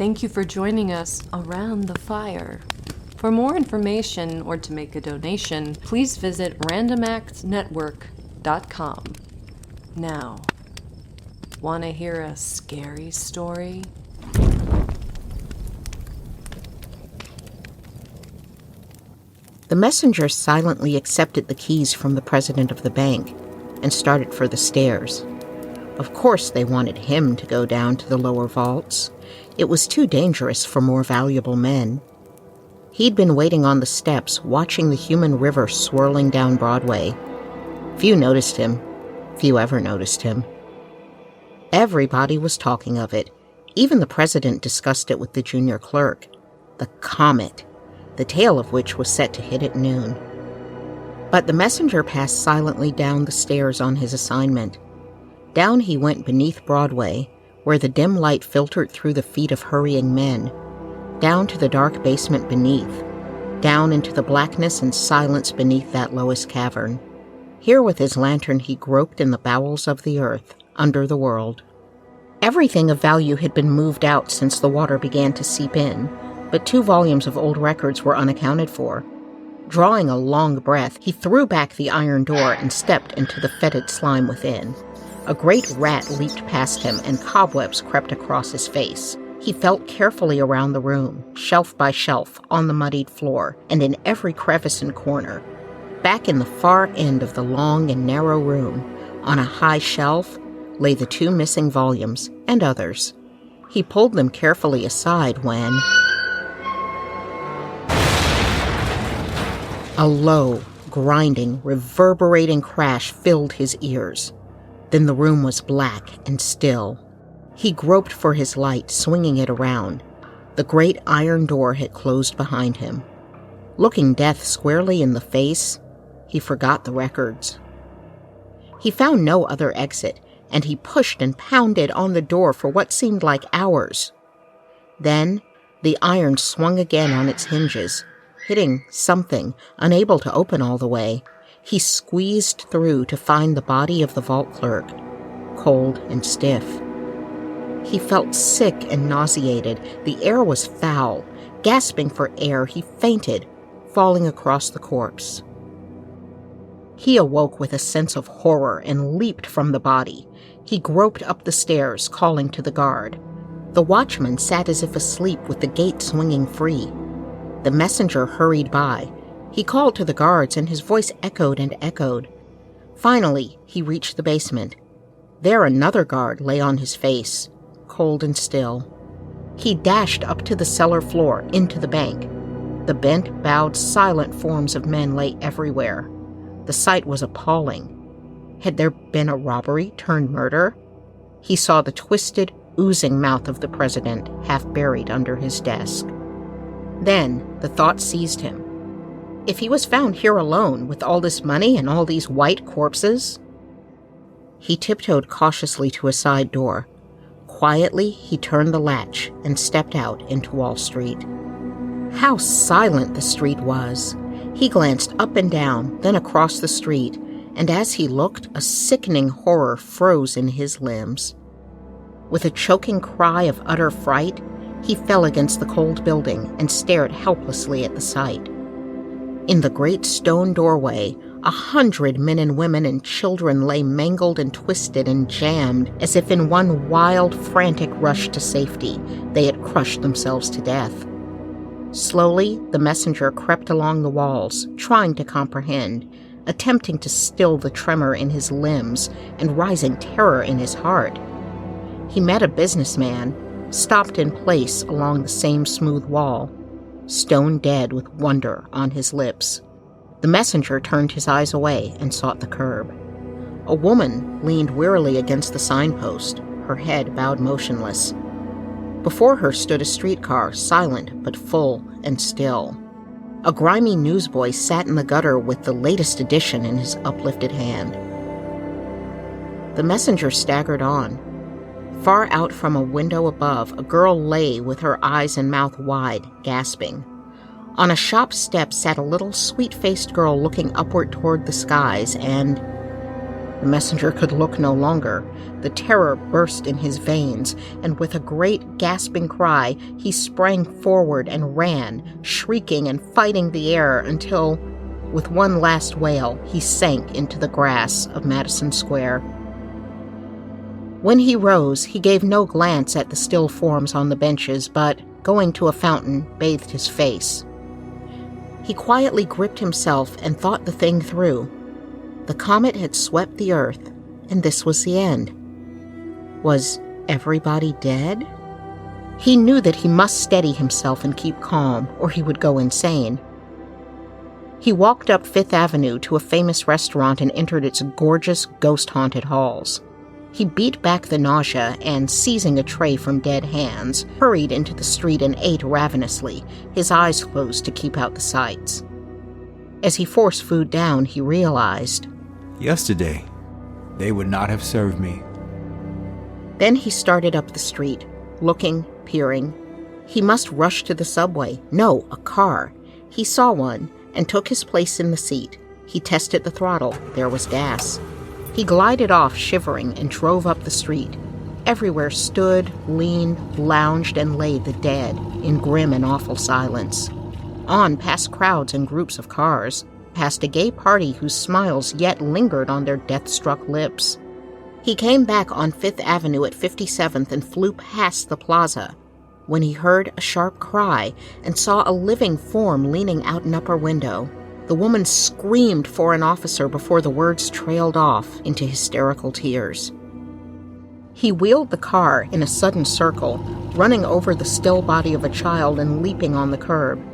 Thank you for joining us around the fire. For more information or to make a donation, please visit randomactsnetwork.com. Now, want to hear a scary story? The messenger silently accepted the keys from the president of the bank and started for the stairs. Of course they wanted him to go down to the lower vaults. It was too dangerous for more valuable men. He'd been waiting on the steps, watching the human river swirling down Broadway. Few noticed him. Few ever noticed him. Everybody was talking of it. Even the president discussed it with the junior clerk. The COMET, the tail of which was set to hit at noon. But the messenger passed silently down the stairs on his assignment. Down he went beneath Broadway, where the dim light filtered through the feet of hurrying men, down to the dark basement beneath, down into the blackness and silence beneath that lowest cavern. Here with his lantern he groped in the bowels of the earth, under the world. Everything of value had been moved out since the water began to seep in, but 2 volumes of old records were unaccounted for. Drawing a long breath, he threw back the iron door and stepped into the fetid slime within. A great rat leaped past him, and cobwebs crept across his face. He felt carefully around the room, shelf by shelf, on the muddied floor, and in every crevice and corner. Back in the far end of the long and narrow room, on a high shelf, lay the 2 missing volumes, and others. He pulled them carefully aside when a low, grinding, reverberating crash filled his ears. Then the room was black and still. He groped for his light, swinging it around. The great iron door had closed behind him. Looking death squarely in the face, he forgot the records. He found no other exit, and he pushed and pounded on the door for what seemed like hours. Then the iron swung again on its hinges, hitting something, unable to open all the way. He squeezed through to find the body of the vault clerk, cold and stiff. He felt sick and nauseated. The air was foul. Gasping for air, he fainted, falling across the corpse. He awoke with a sense of horror and leaped from the body. He groped up the stairs, calling to the guard. The watchman sat as if asleep with the gate swinging free. The messenger hurried by. He called to the guards, and his voice echoed and echoed. Finally, he reached the basement. There another guard lay on his face, cold and still. He dashed up to the cellar floor, into the bank. The bent, bowed, silent forms of men lay everywhere. The sight was appalling. Had there been a robbery turned murder? He saw the twisted, oozing mouth of the president, half buried under his desk. Then the thought seized him. If he was found here alone, with all this money and all these white corpses? He tiptoed cautiously to a side door. Quietly, he turned the latch and stepped out into Wall Street. How silent the street was! He glanced up and down, then across the street, and as he looked, a sickening horror froze in his limbs. With a choking cry of utter fright, he fell against the cold building and stared helplessly at the sight. In the great stone doorway, 100 men and women and children lay mangled and twisted and jammed, as if in one wild, frantic rush to safety they had crushed themselves to death. Slowly, the messenger crept along the walls, trying to comprehend, attempting to still the tremor in his limbs and rising terror in his heart. He met a businessman, stopped in place along the same smooth wall, stone dead with wonder on his lips. The messenger turned his eyes away and sought the curb. A woman leaned wearily against the signpost, her head bowed motionless. Before her stood a streetcar, silent but full and still. A grimy newsboy sat in the gutter with the latest edition in his uplifted hand. The messenger staggered on. Far out from a window above, a girl lay with her eyes and mouth wide, gasping. On a shop step sat a little sweet-faced girl looking upward toward the skies, and The messenger could look no longer. The terror burst in his veins, and with a great gasping cry, he sprang forward and ran, shrieking and fighting the air until, with one last wail, he sank into the grass of Madison Square. When he rose, he gave no glance at the still forms on the benches, but, going to a fountain, bathed his face. He quietly gripped himself and thought the thing through. The comet had swept the earth, and this was the end. Was everybody dead? He knew that he must steady himself and keep calm, or he would go insane. He walked up Fifth Avenue to a famous restaurant and entered its gorgeous, ghost-haunted halls. He beat back the nausea and, seizing a tray from dead hands, hurried into the street and ate ravenously, his eyes closed to keep out the sights. As he forced food down, he realized, yesterday, they would not have served me. Then he started up the street, looking, peering. He must rush to the subway. No, a car. He saw one and took his place in the seat. He tested the throttle. There was gas. He glided off, shivering, and drove up the street. Everywhere stood, leaned, lounged, and lay the dead, in grim and awful silence. On past crowds and groups of cars, past a gay party whose smiles yet lingered on their death-struck lips. He came back on Fifth Avenue at 57th and flew past the plaza, when he heard a sharp cry and saw a living form leaning out an upper window. The woman screamed for an officer before the words trailed off into hysterical tears. He wheeled the car in a sudden circle, running over the still body of a child and leaping on the curb.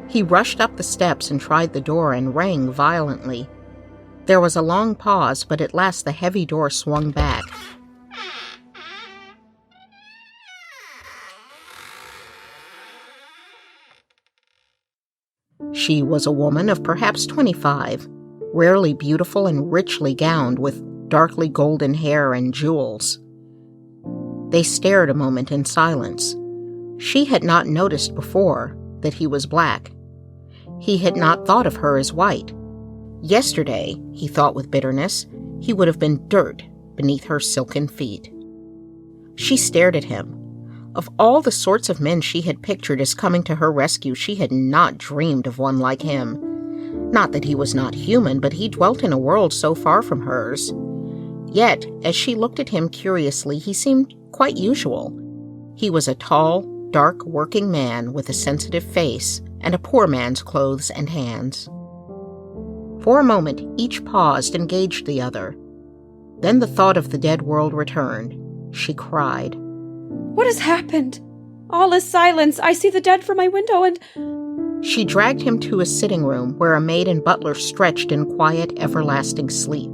He rushed up the steps and tried the door and rang violently. There was a long pause, but at last the heavy door swung back. She was a woman of perhaps 25, rarely beautiful and richly gowned with darkly golden hair and jewels. They stared a moment in silence. She had not noticed before that he was black. He had not thought of her as white. Yesterday, he thought with bitterness, he would have been dirt beneath her silken feet. She stared at him. Of all the sorts of men she had pictured as coming to her rescue, she had not dreamed of one like him. Not that he was not human, but he dwelt in a world so far from hers. Yet, as she looked at him curiously, he seemed quite usual. He was a tall, dark working man with a sensitive face and a poor man's clothes and hands. For a moment, each paused and gauged the other. Then the thought of the dead world returned. She cried. What has happened? All is silence. I see the dead from my window and... She dragged him to his sitting room, where a maid and butler stretched in quiet, everlasting sleep.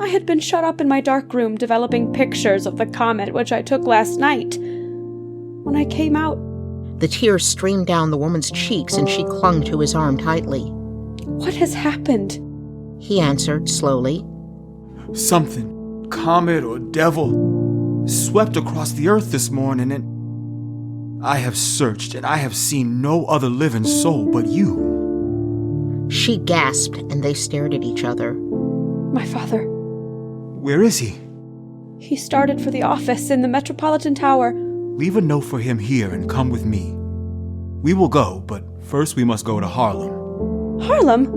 I had been shut up in my dark room developing pictures of the comet which I took last night. When I came out... The tears streamed down the woman's cheeks, and she clung to his arm tightly. What has happened? He answered slowly. Something, comet or devil, swept across the earth this morning, and I have searched, and I have seen no other living soul but you. She gasped, and they stared at each other. My father. Where is he? He started for the office in the Metropolitan Tower. Leave a note for him here and come with me. We will go, but first we must go to Harlem. Harlem?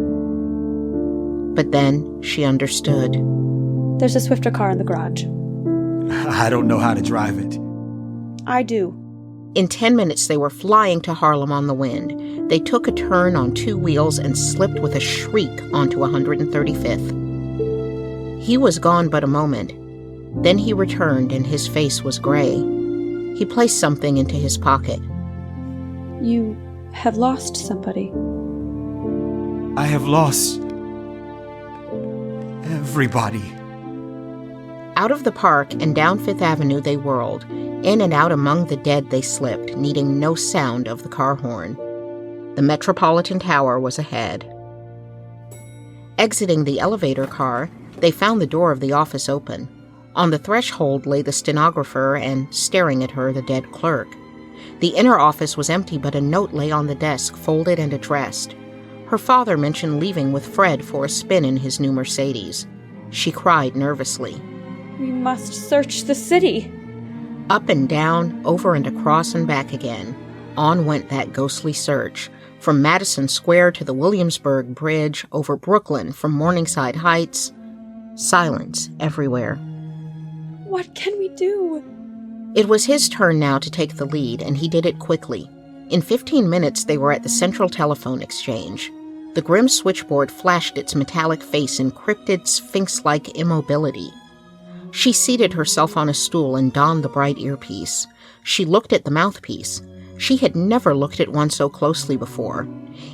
But then she understood. There's a swifter car in the garage. I don't know how to drive it. I do. In 10 minutes they were flying to Harlem on the wind. They took a turn on 2 wheels and slipped with a shriek onto 135th. He was gone but a moment. Then he returned, and his face was gray. He placed something into his pocket. You have lost somebody. I have lost everybody. Out of the park and down Fifth Avenue they whirled. In and out among the dead they slipped, needing no sound of the car horn. The Metropolitan Tower was ahead. Exiting the elevator car, they found the door of the office open. On the threshold lay the stenographer and, staring at her, the dead clerk. The inner office was empty, but a note lay on the desk, folded and addressed. Her father mentioned leaving with Fred for a spin in his new Mercedes. She cried nervously. We must search the city. Up and down, over and across and back again. On went that ghostly search, from Madison Square to the Williamsburg Bridge, over Brooklyn, from Morningside Heights. Silence everywhere. What can we do? It was his turn now to take the lead, and he did it quickly. In 15 minutes, they were at the Central Telephone Exchange. The grim switchboard flashed its metallic face in cryptid, sphinx-like immobility. She seated herself on a stool and donned the bright earpiece. She looked at the mouthpiece. She had never looked at one so closely before.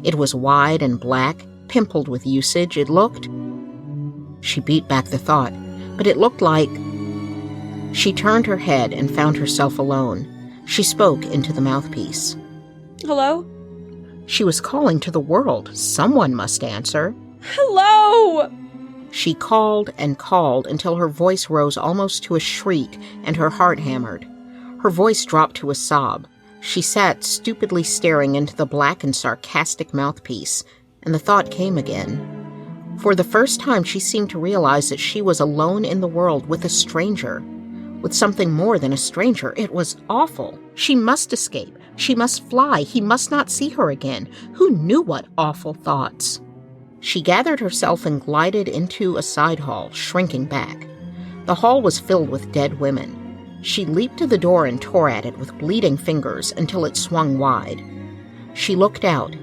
It was wide and black, pimpled with usage. It looked... She beat back the thought, but it looked like... She turned her head and found herself alone. She spoke into the mouthpiece. Hello? She was calling to the world. Someone must answer. Hello! She called and called until her voice rose almost to a shriek and her heart hammered. Her voice dropped to a sob. She sat stupidly staring into the black and sarcastic mouthpiece, and the thought came again. For the first time, she seemed to realize that she was alone in the world with a stranger. With something more than a stranger. It was awful. She must escape. She must fly. He must not see her again. Who knew what awful thoughts? She gathered herself and glided into a side hall, shrinking back. The hall was filled with dead women. She leaped to the door and tore at it with bleeding fingers until it swung wide. She looked out.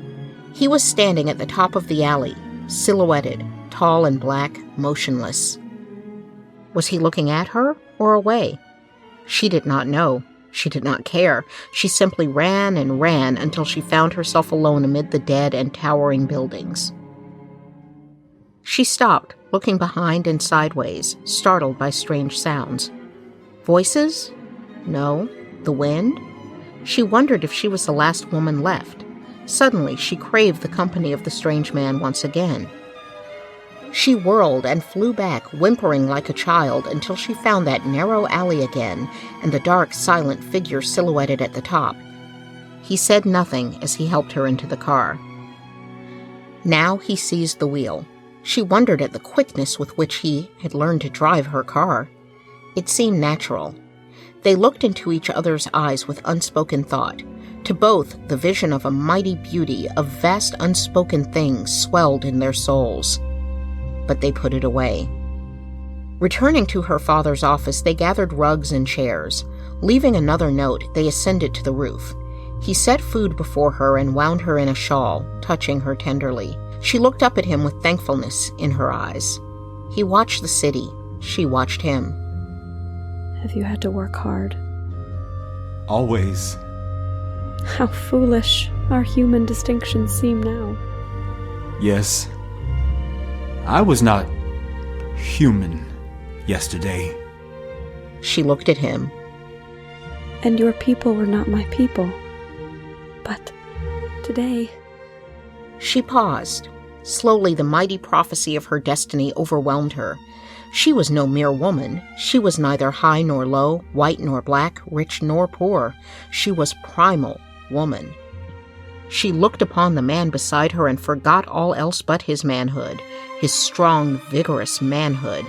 He was standing at the top of the alley, silhouetted, tall and black, motionless. Was he looking at her or away? She did not know. She did not care. She simply ran and ran until she found herself alone amid the dead and towering buildings. She stopped, looking behind and sideways, startled by strange sounds. Voices? No. The wind? She wondered if she was the last woman left. Suddenly, she craved the company of the strange man once again. She whirled and flew back, whimpering like a child, until she found that narrow alley again and the dark, silent figure silhouetted at the top. He said nothing as he helped her into the car. Now he seized the wheel. She wondered at the quickness with which he had learned to drive her car. It seemed natural. They looked into each other's eyes with unspoken thought. To both, the vision of a mighty beauty, of vast unspoken things swelled in their souls. But they put it away. Returning to her father's office, they gathered rugs and chairs. Leaving another note, they ascended to the roof. He set food before her and wound her in a shawl, touching her tenderly. She looked up at him with thankfulness in her eyes. He watched the city. She watched him. Have you had to work hard? Always. How foolish our human distinctions seem now. Yes. I was not human yesterday. She looked at him. And your people were not my people. But today... She paused. Slowly, the mighty prophecy of her destiny overwhelmed her. She was no mere woman. She was neither high nor low, white nor black, rich nor poor. She was primal woman. She looked upon the man beside her and forgot all else but his manhood, his strong, vigorous manhood,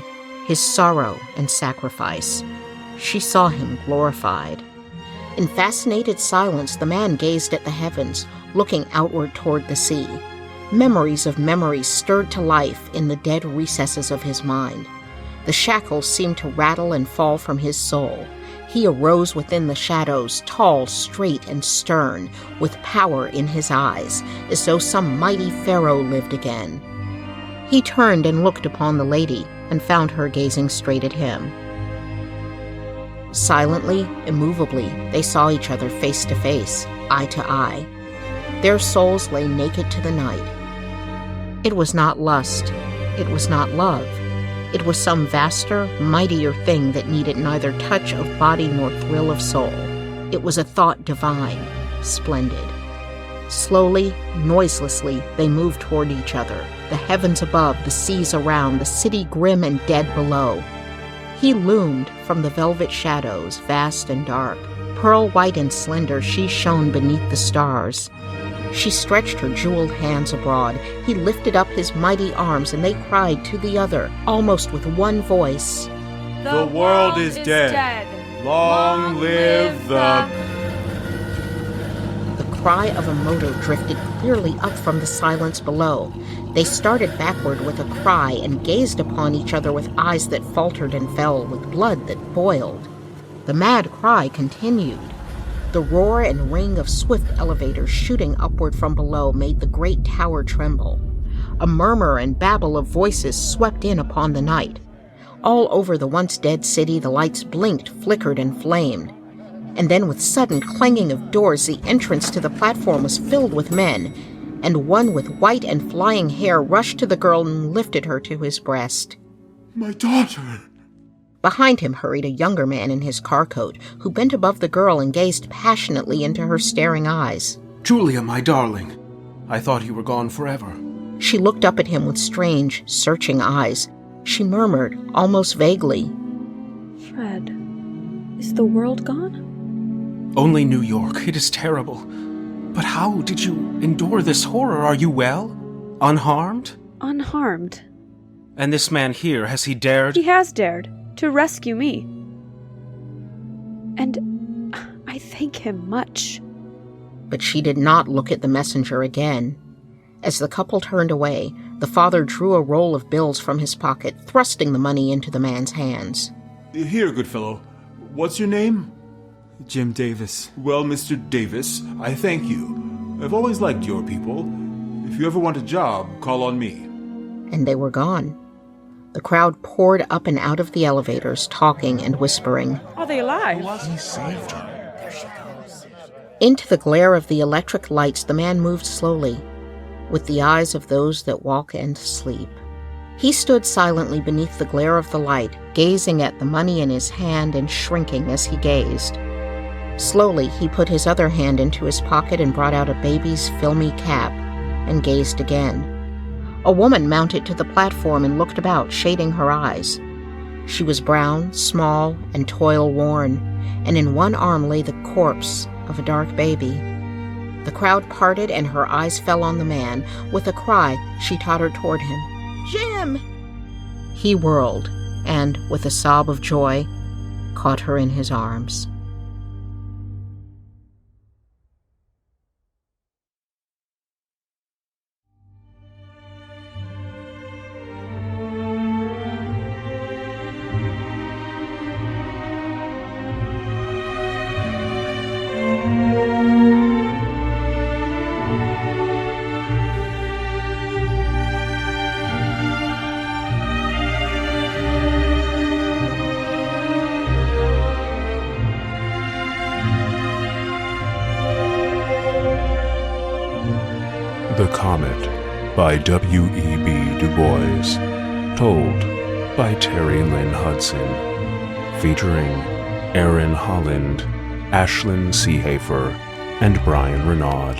his sorrow and sacrifice. She saw him glorified. In fascinated silence, the man gazed at the heavens, looking outward toward the sea. Memories of memories stirred to life in the dead recesses of his mind. The shackles seemed to rattle and fall from his soul. He arose within the shadows, tall, straight, and stern, with power in his eyes, as though some mighty pharaoh lived again. He turned and looked upon the lady, and found her gazing straight at him. Silently, immovably, they saw each other face to face, eye to eye. Their souls lay naked to the night. It was not lust. It was not love. It was some vaster, mightier thing that needed neither touch of body nor thrill of soul. It was a thought divine, splendid. Slowly, noiselessly, they moved toward each other, the heavens above, the seas around, the city grim and dead below. He loomed from the velvet shadows, vast and dark. Pearl white and slender, she shone beneath the stars. She stretched her jeweled hands abroad. He lifted up his mighty arms, and they cried to the other, almost with one voice. The world is dead. Long live the... The cry of a motor drifted clearly up from the silence below. They started backward with a cry and gazed upon each other with eyes that faltered and fell, with blood that boiled. The mad cry continued. The roar and ring of swift elevators shooting upward from below made the great tower tremble. A murmur and babble of voices swept in upon the night. All over the once dead city the lights blinked, flickered, and flamed. And then with sudden clanging of doors the entrance to the platform was filled with men, and one with white and flying hair rushed to the girl and lifted her to his breast. My daughter! Behind him hurried a younger man in his car coat, who bent above the girl and gazed passionately into her staring eyes. Julia, my darling, I thought you were gone forever. She looked up at him with strange, searching eyes. She murmured, almost vaguely, Fred, is the world gone? Only New York. It is terrible. But how did you endure this horror? Are you well? Unharmed? Unharmed. And this man here, has he dared? He has dared to rescue me. And I thank him much. But she did not look at the messenger again. As the couple turned away, the father drew a roll of bills from his pocket, thrusting the money into the man's hands. Here, good fellow. What's your name? Jim Davis. Well, Mr. Davis, I thank you. I've always liked your people. If you ever want a job, call on me. And they were gone. The crowd poured up and out of the elevators, talking and whispering. Are they alive? He saved her. There she goes. Into the glare of the electric lights, the man moved slowly, with the eyes of those that walk and sleep. He stood silently beneath the glare of the light, gazing at the money in his hand and shrinking as he gazed. Slowly, he put his other hand into his pocket and brought out a baby's filmy cap, and gazed again. A woman mounted to the platform and looked about, shading her eyes. She was brown, small, and toil-worn, and in one arm lay the corpse of a dark baby. The crowd parted, and her eyes fell on the man. With a cry, she tottered toward him. "Jim!" He whirled, and, with a sob of joy, caught her in his arms. The Comet by W.E.B. Du Bois. Told by Terri Lynn Hudson. Featuring Aaron Holland, Ashlyn Seehafer, and Bryan Renaud.